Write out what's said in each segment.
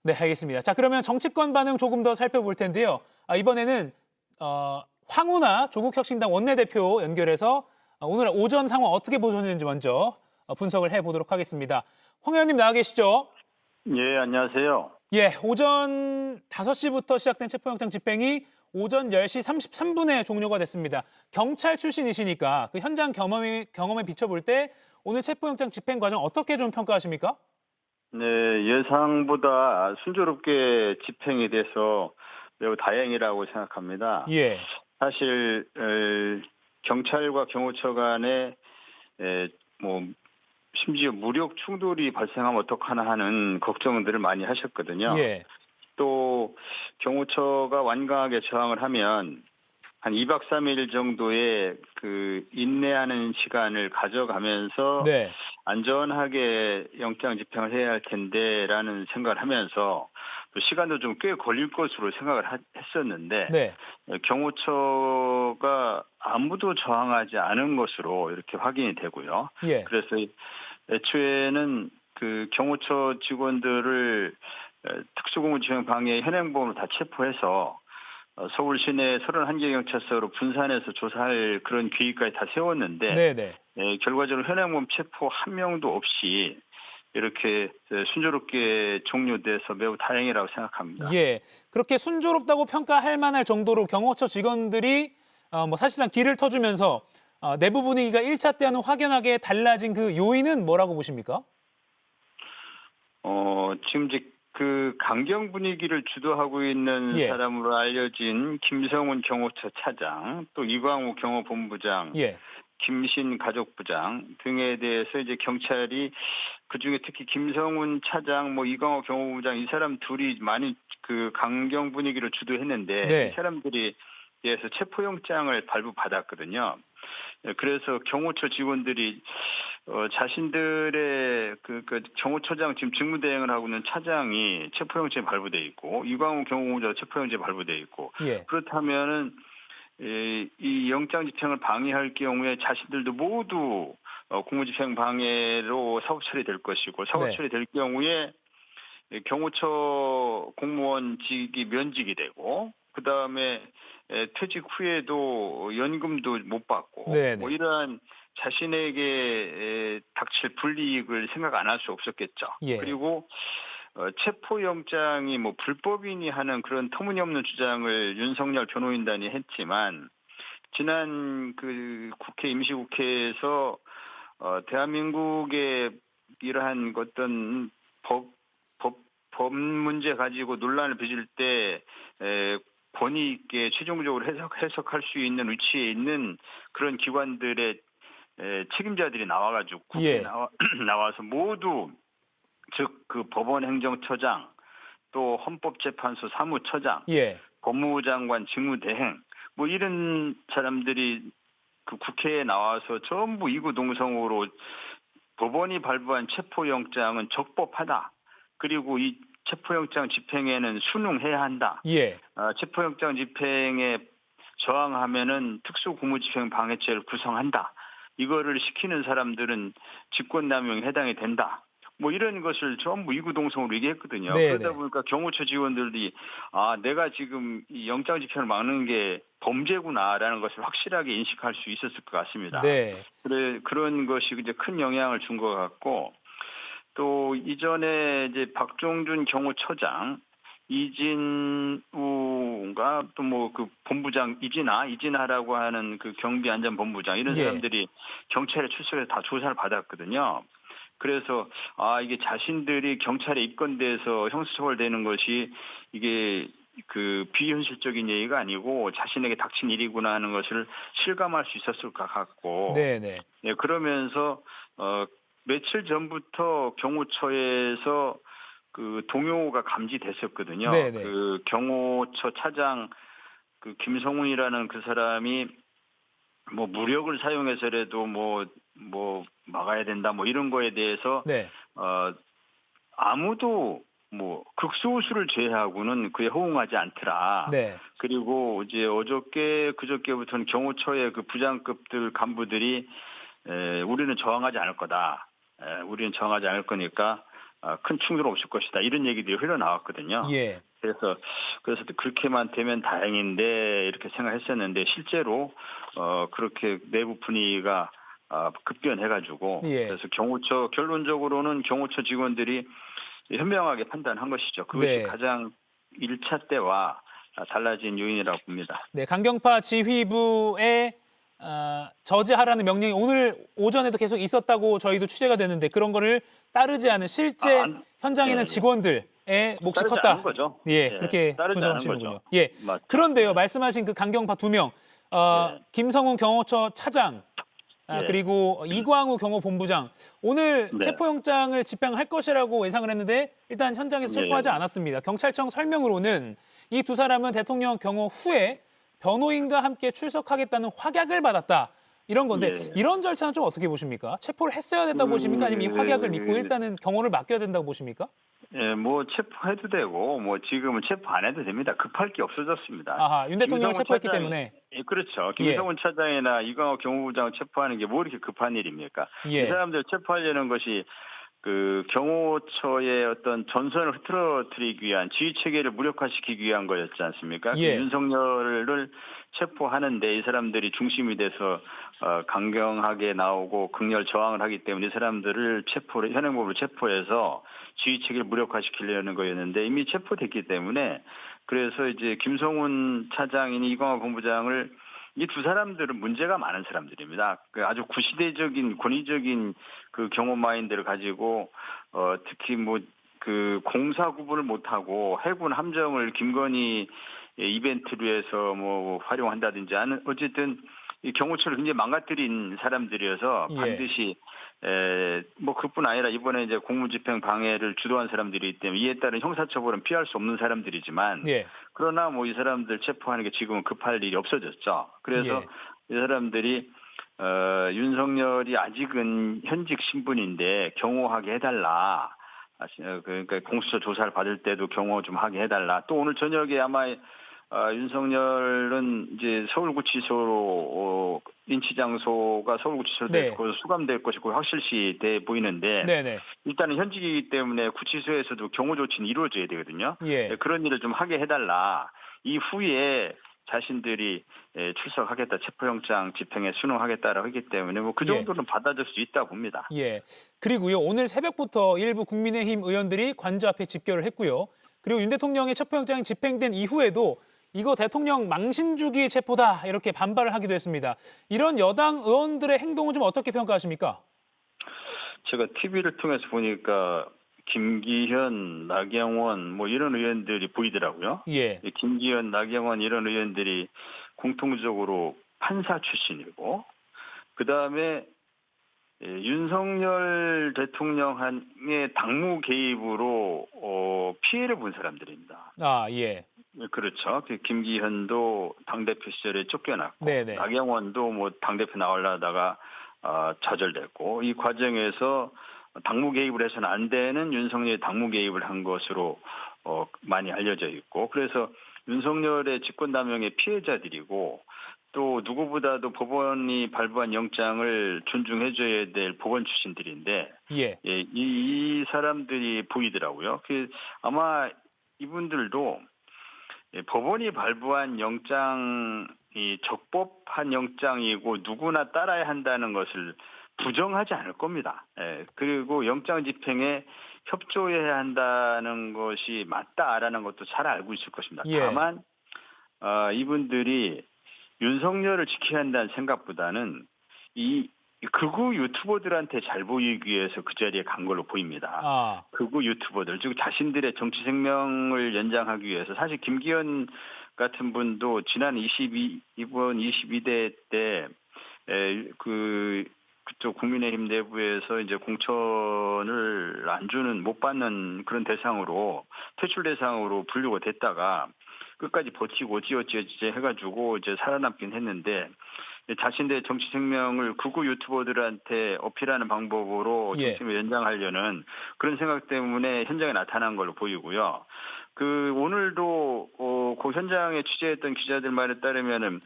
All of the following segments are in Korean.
네, 알겠습니다. 자, 그러면 정치권 반응 조금 더 살펴볼 텐데요. 이번에는 황운하 조국혁신당 원내대표 연결해서 오늘 오전 상황 어떻게 보셨는지 먼저 분석을 해보도록 하겠습니다. 황 의원님 나와 계시죠? 예, 안녕하세요. 예, 오전 5시부터 시작된 체포영장 집행이 오전 10시 33분에 종료가 됐습니다. 경찰 출신이시니까 그 현장 경험에 비춰볼 때 오늘 체포영장 집행 과정 어떻게 좀 평가하십니까? 네, 예상보다 순조롭게 집행이 돼서 매우 다행이라고 생각합니다. 예, 사실 경찰과 경호처 간에 뭐 심지어 무력 충돌이 발생하면 어떡하나 하는 걱정들을 많이 하셨거든요. 예, 또 경호처가 완강하게 저항을 하면 한 2박 3일 정도의 그 인내하는 시간을 가져가면서 네, 안전하게 영장 집행을 해야 할 텐데라는 생각을 하면서 또 시간도 좀 꽤 걸릴 것으로 생각을 했었는데 네, 경호처가 아무도 저항하지 않은 것으로 이렇게 확인이 되고요. 예, 그래서 애초에는 그 경호처 직원들을 특수공무집행 방해 현행범으로 다 체포해서 서울 시내 31개 경찰서로 분산해서 조사할 그런 계획까지 다 세웠는데 네, 네. 결과적으로 현행범 체포 한 명도 없이 이렇게 순조롭게 종료돼서 매우 다행이라고 생각합니다. 예, 그렇게 순조롭다고 평가할 만할 정도로 경호처 직원들이 뭐 사실상 길을 터주면서 내부 분위기가 1차 때와는 확연하게 달라진 그 요인은 뭐라고 보십니까? 지금 이제 그 강경 분위기를 주도하고 있는 예, 사람으로 알려진 김성훈 경호처 차장, 또 이광우 경호본부장, 예, 김신 가족부장 등에 대해서 이제 경찰이 그중에 특히 김성훈 차장, 뭐 이광호 경호부장 이 사람 둘이 많이 그 강경 분위기를 주도했는데 이 네, 사람들이 대해서 체포영장을 발부받았거든요. 그래서 경호처 직원들이 자신들의 그 경호처장 지금 직무대행을 하고 있는 차장이 체포영장에 발부돼 있고 이광호 경호부장 체포영장에 발부돼 있고 예, 그렇다면은 이 영장 집행을 방해할 경우에 자신들도 모두 공무집행 방해로 사법 처리될 것이고 사법 네, 처리될 경우에 경호처 공무원직이 면직이 되고 그 다음에 퇴직 후에도 연금도 못 받고 네, 뭐 네, 이러한 자신에게 닥칠 불이익을 생각 안 할 수 없었겠죠. 예, 그리고 체포영장이 뭐 불법이니 하는 그런 터무니없는 주장을 윤석열 변호인단이 했지만 지난 그 국회 임시국회에서 대한민국의 이러한 어떤 법 문제 가지고 논란을 빚을 때 권위 있게 최종적으로 해석할 수 있는 위치에 있는 그런 기관들의 책임자들이 나와가지고 국회에 예, 나와서 모두 즉 그 법원행정처장 또 헌법재판소 사무처장 예, 법무부 장관 직무대행 뭐 이런 사람들이 그 국회에 나와서 전부 이구동성으로 법원이 발부한 체포영장은 적법하다. 그리고 이 체포영장 집행에는 순응해야 한다. 예, 체포영장 집행에 저항하면은 특수고무집행 방해죄를 구성한다. 이거를 시키는 사람들은 직권남용에 해당이 된다. 뭐 이런 것을 전부 이구동성으로 얘기했거든요. 네, 그러다 네, 보니까 경호처 직원들이 내가 지금 이 영장 집행을 막는 게 범죄구나라는 것을 확실하게 인식할 수 있었을 것 같습니다. 네, 그런 것이 이제 큰 영향을 준 것 같고 또 이전에 이제 박종준 경호처장 이진우가 또 뭐 그 본부장 이진하라고 하는 그 경비안전본부장 이런 예, 사람들이 경찰에 출석해서 다 조사를 받았거든요. 그래서 이게 자신들이 경찰에 입건돼서 형사처벌되는 것이 이게 그 비현실적인 얘기가 아니고 자신에게 닥친 일이구나 하는 것을 실감할 수 있었을 것 같고 네, 네, 그러면서 며칠 전부터 경호처에서 그 동요가 감지됐었거든요. 네, 네, 그 경호처 차장 그 김성훈이라는 그 사람이 뭐 무력을 사용해서라도 뭐 막아야 된다 뭐 이런 거에 대해서 네, 아무도 뭐 극소수를 제외하고는 그에 호응하지 않더라. 네, 그리고 이제 그저께부터는 경호처의 그 부장급들 간부들이 우리는 저항하지 않을 거다. 우리는 저항하지 않을 거니까 큰 충돌 없을 것이다. 이런 얘기들이 흘러나왔거든요. 예. 그래서 그렇게만 되면 다행인데 이렇게 생각했었는데 실제로 그렇게 내부 분위기가 급변해가지고 예. 그래서 결론적으로는 경호처 직원들이 현명하게 판단한 것이죠. 그것이 네. 가장 1차 때와 달라진 요인이라고 봅니다. 네, 강경파 지휘부의 저지하라는 명령이 오늘 오전에도 계속 있었다고 저희도 취재가 됐는데 그런 거를 따르지 않은 실제 현장에 있는 예, 예. 직원들의 몫이 따르지 컸다. 않은 거죠. 예, 예, 그렇게 따르지 않은 분석하시는군요. 거죠. 예. 맞죠. 그런데요, 말씀하신 그 강경파 2명, 예. 김성훈 경호처 차장, 예. 그리고 이광우 경호본부장 오늘 네. 체포영장을 집행할 것이라고 예상을 했는데 일단 현장에서 체포하지 예. 않았습니다. 경찰청 설명으로는 이 두 사람은 대통령 경호 후에 변호인과 함께 출석하겠다는 확약을 받았다. 이런 건데 예. 이런 절차는 좀 어떻게 보십니까? 체포를 했어야 된다고 보십니까? 아니면 이 확약을 믿고 일단은 경호를 맡겨야 된다고 보십니까? 예, 뭐 체포해도 되고 뭐 지금은 체포 안 해도 됩니다. 급할 게 없어졌습니다. 아하, 윤 대통령을 김성훈 체포했기 차장이- 때문에. 예, 그렇죠. 김성훈 차장이나 이광호 경호부장을 체포하는 게 뭐 이렇게 급한 일입니까? 예. 이 사람들 체포하려는 것이 그 경호처의 어떤 전선을 흐트러뜨리기 위한 지휘 체계를 무력화시키기 위한 거였지 않습니까? 예. 그 윤석열을 체포하는데 이 사람들이 중심이 돼서 강경하게 나오고 극렬 저항을 하기 때문에 이 사람들을 현행법으로 체포해서 지휘 체계를 무력화시키려는 거였는데 이미 체포됐기 때문에 그래서 이제 김성훈 차장이니 이광호 본부장을 이 두 사람들은 문제가 많은 사람들입니다. 그 아주 구시대적인 권위적인 그 경호 마인드를 가지고 특히 뭐 그 공사 구분을 못하고 해군 함정을 김건희 이벤트로 해서 뭐 활용한다든지 어쨌든 이 경호처를 굉장히 망가뜨린 사람들이어서 예. 반드시 뭐 그뿐 아니라 이번에 이제 공무집행 방해를 주도한 사람들이기 때문에 이에 따른 형사처벌은 피할 수 없는 사람들이지만 예. 그러나 뭐 이 사람들 체포하는 게 지금은 급할 일이 없어졌죠. 그래서 예. 이 사람들이 윤석열이 아직은 현직 신분인데 경호하게 해달라. 그러니까 공수처 조사를 받을 때도 경호 좀 하게 해달라. 또 오늘 저녁에 아마 윤석열은 이제 서울구치소로 인치 장소가 서울구치소로 네. 됐고 수감될 것이고 확실시 돼 보이는데 네네. 일단은 현직이기 때문에 구치소에서도 경호 조치는 이루어져야 되거든요. 예. 그런 일을 좀 하게 해달라. 이후에 자신들이 출석하겠다, 체포영장 집행에 순응하겠다라고 하기 때문에 뭐 그 예. 정도는 받아줄 수 있다 봅니다. 예. 그리고요, 오늘 새벽부터 일부 국민의힘 의원들이 관저 앞에 집결을 했고요. 그리고 윤 대통령의 체포영장이 집행된 이후에도 이거 대통령 망신 주기 체포다 이렇게 반발을 하기도 했습니다. 이런 여당 의원들의 행동은 좀 어떻게 평가하십니까? 제가 TV를 통해서 보니까 김기현, 나경원 뭐 이런 의원들이 보이더라고요. 예. 김기현, 나경원 이런 의원들이 공통적으로 판사 출신이고 그다음에 윤석열 대통령의 당무 개입으로 피해를 본 사람들입니다. 아, 예. 그렇죠. 김기현도 당대표 시절에 쫓겨났고 네네. 나경원도 뭐 당대표 나오려다가 좌절됐고 이 과정에서 당무 개입을 해서는 안 되는 윤석열이 당무 개입을 한 것으로 많이 알려져 있고 그래서 윤석열의 직권남용의 피해자들이고 또 누구보다도 법원이 발부한 영장을 존중해줘야 될 법원 출신들인데 예. 이 사람들이 보이더라고요. 아마 이분들도 법원이 발부한 영장이 적법한 영장이고 누구나 따라야 한다는 것을 부정하지 않을 겁니다. 그리고 영장 집행에 협조해야 한다는 것이 맞다라는 것도 잘 알고 있을 것입니다. 예. 다만 이분들이 윤석열을 지켜야 한다는 생각보다는 이 극우 유튜버들한테 잘 보이기 위해서 그 자리에 간 걸로 보입니다. 아. 극우 유튜버들, 즉 자신들의 정치 생명을 연장하기 위해서 사실 김기현 같은 분도 지난 이번 22대 때 그쪽 국민의힘 내부에서 이제 공천을 안 주는 못 받는 그런 대상으로 퇴출 대상으로 분류가 됐다가 끝까지 버티고 어찌어찌 해가지고 이제 살아남긴 했는데 자신들의 정치 생명을 극우 유튜버들한테 어필하는 방법으로 예. 정치를 연장하려는 그런 생각 때문에 현장에 나타난 걸로 보이고요. 오늘도 그 현장에 취재했던 기자들 말에 따르면은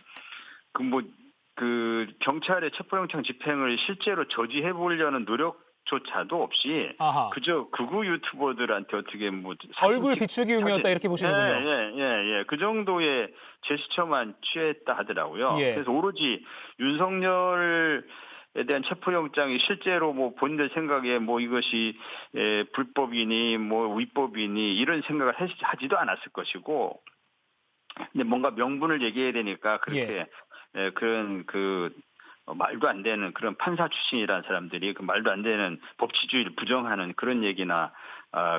경찰의 체포영장 집행을 실제로 저지해 보려는 노력 조차도 없이 아하. 그저 극우 유튜버들한테 어떻게 뭐 얼굴 비추기 용이었다 이렇게 보시는군요. 예. 그 정도의 제스처만 취했다 하더라고요. 예. 그래서 오로지 윤석열에 대한 체포영장이 실제로 뭐 본인들 생각에 뭐 이것이 불법이니 뭐 위법이니 이런 생각을 하지도 않았을 것이고, 근데 뭔가 명분을 얘기해야 되니까 그렇게 그런 말도 안 되는 그런 판사 출신이라는 사람들이 그 말도 안 되는 법치주의를 부정하는 그런 얘기나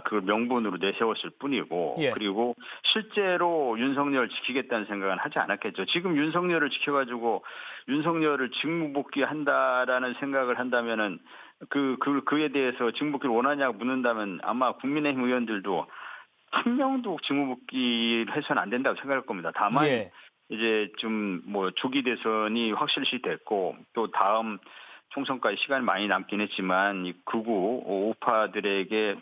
그걸 명분으로 내세웠을 뿐이고, 예. 그리고 실제로 윤석열을 지키겠다는 생각은 하지 않았겠죠. 지금 윤석열을 지켜가지고 윤석열을 직무복귀한다라는 생각을 한다면은 그에 대해서 직무복귀를 원하냐고 묻는다면 아마 국민의힘 의원들도 한 명도 직무복귀를 해서는 안 된다고 생각할 겁니다. 다만 이제 좀 뭐 조기 대선이 확실시 됐고 또 다음 총선까지 시간이 많이 남긴 했지만 이 극우 우파들에게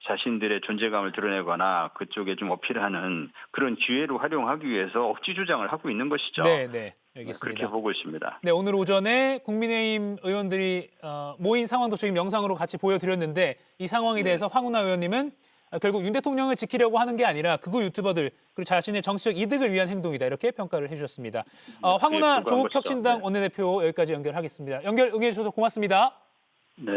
자신들의 존재감을 드러내거나 그쪽에 좀 어필하는 그런 기회로 활용하기 위해서 억지 주장을 하고 있는 것이죠. 네, 알겠습니다. 그렇게 보고 있습니다. 네, 오늘 오전에 국민의힘 의원들이 모인 상황도 지금 영상으로 같이 보여드렸는데 이 상황에 대해서 황운하 의원님은 결국 윤 대통령을 지키려고 하는 게 아니라 극우 유튜버들 그리고 자신의 정치적 이득을 위한 행동이다 이렇게 평가를 해주셨습니다. 황운하 조국혁신당 원내대표 여기까지 연결하겠습니다. 연결 응해주셔서 고맙습니다. 네.